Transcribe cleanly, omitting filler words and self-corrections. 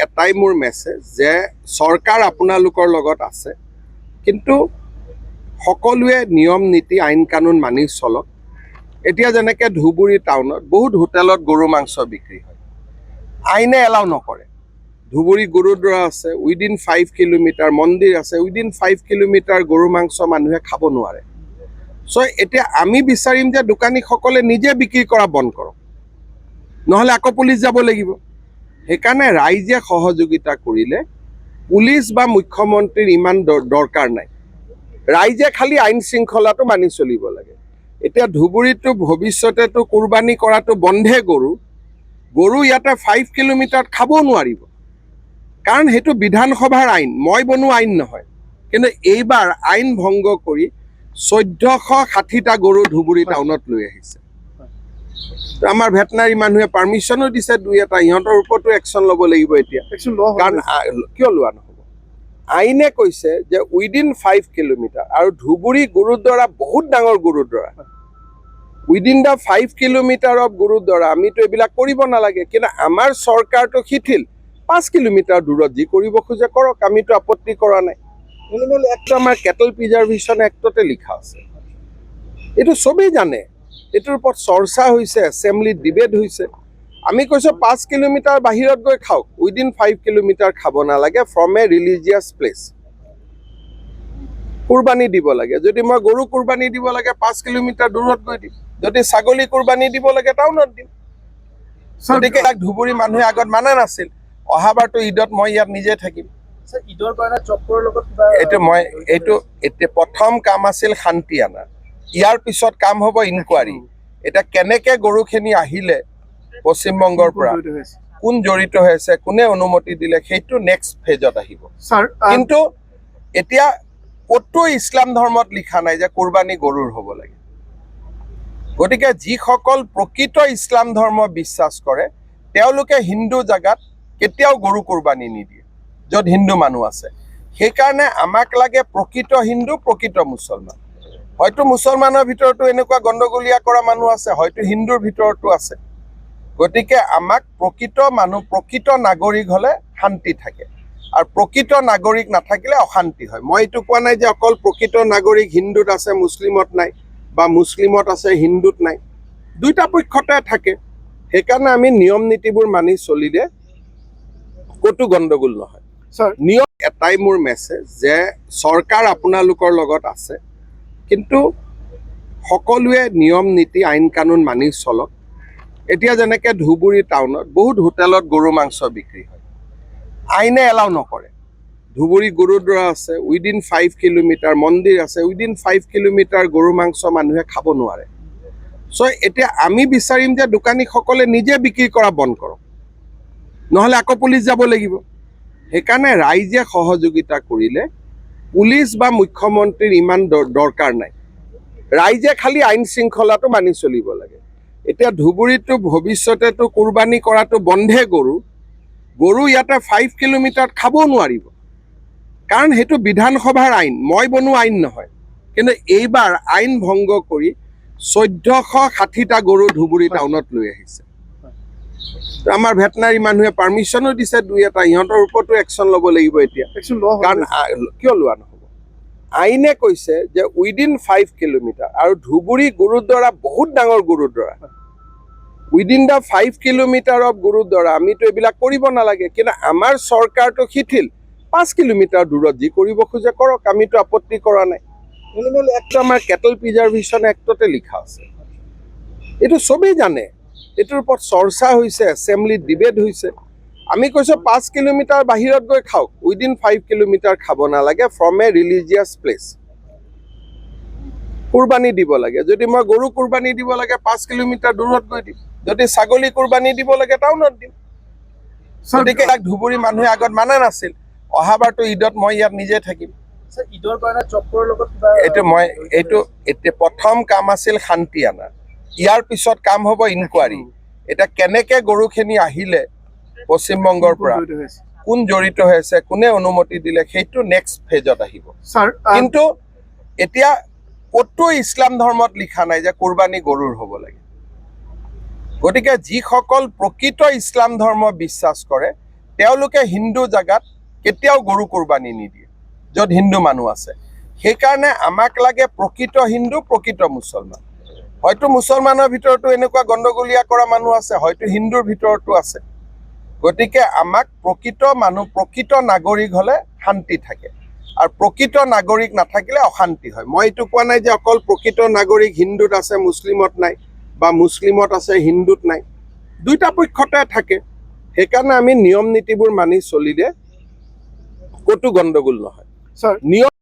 এটাই মোৰ মেছেজ যে চৰকাৰ আপোনালোকৰ লগত আছে, কিন্তু সকলোৱে নিয়ম নীতি আইন কানুন মানি চলক। এতিয়া যেনেকৈ ধুবুৰী টাউনত বহুত হোটেলত গৰু মাংস বিক্ৰী হয়, আইনে এলাউ নকৰে। ধুবুৰী গুৰুদ্বাৰা আছে, উইদিন 5 কিলোমিটাৰ, মন্দিৰ আছে, উইদিন 5 কিলোমিটাৰ গৰু মাংস মানুহে খাব নোৱাৰে। চ' এতিয়া আমি বিচাৰিম যে দোকানীসকলে নিজে বিক্ৰী কৰা বন্ধ কৰক, নহ'লে আকৌ পুলিচ যাব লাগিব। সেইকাৰণে ৰাইজে সহযোগিতা কৰিলে পুলিচ বা মুখ্যমন্ত্ৰীৰ ইমান দৰকাৰ নাই। ৰাইজে খালি আইন শৃংখলাটো মানি চলিব লাগে। এতিয়া ধুবুৰীতো ভৱিষ্যতেতো কুৰবানী কৰাটো বন্ধে গৰু ইয়াতে 5 কিলোমিটাৰত খাবও নোৱাৰিব, কাৰণ সেইটো বিধানসভাৰ আইন, মই বনোৱা আইন নহয়। কিন্তু এইবাৰ আইন ভংগ কৰি 1460টা গৰু ধুবুৰী টাউনত লৈ আহিছে। আমাৰ ভেটেনাৰী মানুহে পাৰ্মিশ্যনো দিছে, দুই এটা, ইহঁতৰ ওপৰতো একশ্যন ল'ব লাগিব এতিয়া। কাৰণ কিয় লোৱা নহ'ব? আইনে কৈছে যে উইদিন 5 কিলোমিটাৰ, আৰু ধুবুৰী গুৰুদ্বাৰা বহুত ডাঙৰ gurdwara. Within the 5 kilometre of gurdwara আমিতো এইবিলাক কৰিব নালাগে, কিন্তু আমাৰ চৰকাৰটো শিথিল। 5 কিলোমিটাৰ দূৰত যি কৰিব খোজে কৰক, আমিতো আপত্তি কৰা নাই। এক্ট আমাৰ কেটল প্ৰিজাৰ্ভেশ্যন এক্টতে লিখা আছে, এইটো চবেই জানে। এইটোৰ ওপৰত চৰ্চা হৈছে, এছেম্বলিত ডিবেট হৈছে। আমি কৈছোঁ 5 কিলোমিটাৰ বাহিৰত গৈ খাওক, উইদিন 5 কিলোমিটাৰ খাব নালাগে ফ্ৰম এ ৰিলিজিয়াছ প্লেচ। কুৰবানী দিব লাগে, যদি মই গৰু কুৰবানী দিব লাগে 5 কিলোমিটাৰ দূৰত গৈ দিম, যদি ছাগলী কুৰবানী দিব লাগে টাউনত দিম। গতিকে ধুবুৰী মানুহে আগত মানা নাছিল, অহাবাৰতো ঈদত মই ইয়াত নিজে থাকিম। এইটো এতিয়া প্ৰথম কাম আছিল শান্তি আনা, ইয়াৰ পিছত কাম হ'ব ইনকুৱাৰী। এতিয়া কেনেকে গৰুখিনি আহিলে পশ্চিমবংগৰ পৰা, কোন জড়িত হৈ আছে, কোনে অনুমতি দিলে, সেইটো নেক্সট ফেজত আহিব। কিন্তু এতিয়া ক'তো ইছলাম ধৰ্মত লিখা নাই যে কুৰবানী গৰুৰ হ'ব লাগে। গতিকে যিসকল প্ৰকৃত ইছলাম ধৰ্ম বিশ্বাস কৰে তেওঁলোকে হিন্দু জাগাত কেতিয়াও গৰু কুৰবানী নিদিয়ে, য'ত হিন্দু মানুহ আছে। সেইকাৰণে আমাক লাগে প্ৰকৃত হিন্দু, প্ৰকৃত মুছলমান। হয়তো মুছলমানৰ ভিতৰতো এনেকুৱা গণ্ডগোলীয়া কৰা মানুহ আছে, হয়তো হিন্দুৰ ভিতৰতো আছে। গতিকে আমাক প্ৰকৃত মানুহ, প্ৰকৃত নাগৰিক হ'লে শান্তি থাকে, আৰু প্ৰকৃত নাগৰিক নাথাকিলে অশান্তি হয়। মই এইটো কোৱা নাই যে অকল প্ৰকৃত নাগৰিক হিন্দুত আছে মুছলিমত নাই, বা মুছলিমত আছে হিন্দুত নাই, দুইটা পক্ষতে থাকে। সেইকাৰণে আমি নিয়ম নীতিবোৰ মানি চলিলে ক'তো গণ্ডগোল নহয়। নিয়ম এটাই মোৰ মেছেজ যে চৰকাৰ আপোনালোকৰ লগত আছে, কিন্তু সকলোৱে নিয়ম নীতি আইন কানুন মানি চলক। এতিয়া যেনেকৈ ধুবুৰী টাউনত বহুত হোটেলত গৰু মাংস বিক্ৰী হয়, আইনে এলাউ নকৰে। ধুবুৰী গুৰুদ্বাৰা আছে, উইদিন 5 কিলোমিটাৰ, মন্দিৰ আছে, উইদিন 5 কিলোমিটাৰ গৰু মাংস মানুহে খাব নোৱাৰে। চ' এতিয়া আমি বিচাৰিম যে দোকানীসকলে নিজে বিক্ৰী কৰা বন্ধ কৰক, নহ'লে আকৌ পুলিচ যাব লাগিব। সেইকাৰণে ৰাইজে সহযোগিতা কৰিলে পুলিচ বা মুখ্যমন্ত্ৰীৰ ইমান দৰকাৰ নাই। ৰাইজে খালি আইন শৃংখলাটো মানি চলিব লাগে। এতিয়া ধুবুৰীতো ভৱিষ্যতেতো কুৰবানী কৰাটো বন্ধে গৰু ইয়াতে 5 কিলোমিটাৰত খাবও নোৱাৰিব, কাৰণ সেইটো বিধানসভাৰ আইন, মই বনোৱা আইন নহয়। কিন্তু এইবাৰ আইন ভংগ কৰি 1460টা গৰু ধুবুৰী টাউনত লৈ আহিছে। আমাৰ ভেটেনাৰী মানুহে পাৰ্মিশ্যনো দিছে, দুই এটা, ইহঁতৰ ওপৰতো একশ্যন ল'ব লাগিব এতিয়া। কাৰণ কিয় লোৱা নহ'ব? আইনে কৈছে যে উইদিন 5 কিলোমিটাৰ, আৰু ধুবুৰী গুৰুদ্বাৰা বহুত ডাঙৰ gurdwara. Within the 5 kilometre of gurdwara আমিতো এইবিলাক কৰিব নালাগে, কিন্তু আমাৰ চৰকাৰটো শিথিল। 5 কিলোমিটাৰ দূৰত যি কৰিব খোজে কৰক, আমিতো আপত্তি কৰা নাই। এক্ট আমাৰ কেটল প্ৰিজাৰ্ভেশ্যন এক্টতে লিখা আছে, এইটো চবেই জানে। এইটোৰ ওপৰত চৰ্চা হৈছে, এছেম্বলিত ডিবেট হৈছে। আমি কৈছোঁ 5 কিলোমিটাৰ বাহিৰত গৈ খাওক, উইদিন 5 কিলোমিটাৰ খাব নালাগে ফ্ৰম এ ৰিলিজিয়াছ প্লেচ। কুৰবানী দিব লাগে, যদি মই গৰু কুৰবানী দিব লাগে 5 কিলোমিটাৰ দূৰত গৈ দিম, যদি ছাগলী কুৰবানী দিব লাগে টাউনত দিম। গতিকে ধুবুৰী মানুহে আগত মানা নাছিল, অহাবাৰতো ঈদত মই ইয়াত নিজে থাকিম। এইটো এতিয়া প্ৰথম কাম আছিল শান্তি আনা, ইয়াৰ পিছত কাম হ'ব ইনকুৱাৰী। এতিয়া কেনেকে গৰুখিনি আহিলে পশ্চিমবংগৰ পৰা, কোন জড়িত হৈ আছে, কোনে অনুমতি দিলে, সেইটো নেক্সট ফেজত আহিব। কিন্তু এতিয়া ক'তো ইছলাম ধৰ্মত লিখা নাই যে কুৰবানী গৰুৰ হ'ব লাগে। গতিকে যিসকল প্ৰকৃত ইছলাম ধৰ্ম বিশ্বাস কৰে তেওঁলোকে হিন্দু জাগাত কেতিয়াও গৰু কোৰবানি নিদিয়ে য'ত হিন্দু মানুহ আছে সেইকাৰণে আমাক লাগে প্ৰকৃত হিন্দু প্ৰকৃত মুছলমান হয়তো মুছলমানৰ ভিতৰতো এনেকুৱা গণ্ডগোলীয়া কৰা মানুহ আছে হয়তো হিন্দুৰ ভিতৰতো আছে গতিকে আমাক প্ৰকৃত মানুহ প্ৰকৃত নাগৰিক হ'লে শান্তি থাকে আৰু প্ৰকৃত নাগৰিক নাথাকিলে অশান্তি হয় মই এইটো কোৱা নাই যে অকল প্ৰকৃত নাগৰিক হিন্দুত আছে মুছলিমত নাই বা মুছলিমত আছে হিন্দুত নাই দুইটা পক্ষতে থাকে সেইকাৰণে আমি নিয়ম নীতিবোৰ মানি চলিলে ক'তো গণ্ডগোল নহয় স্যাৰ নিয়ম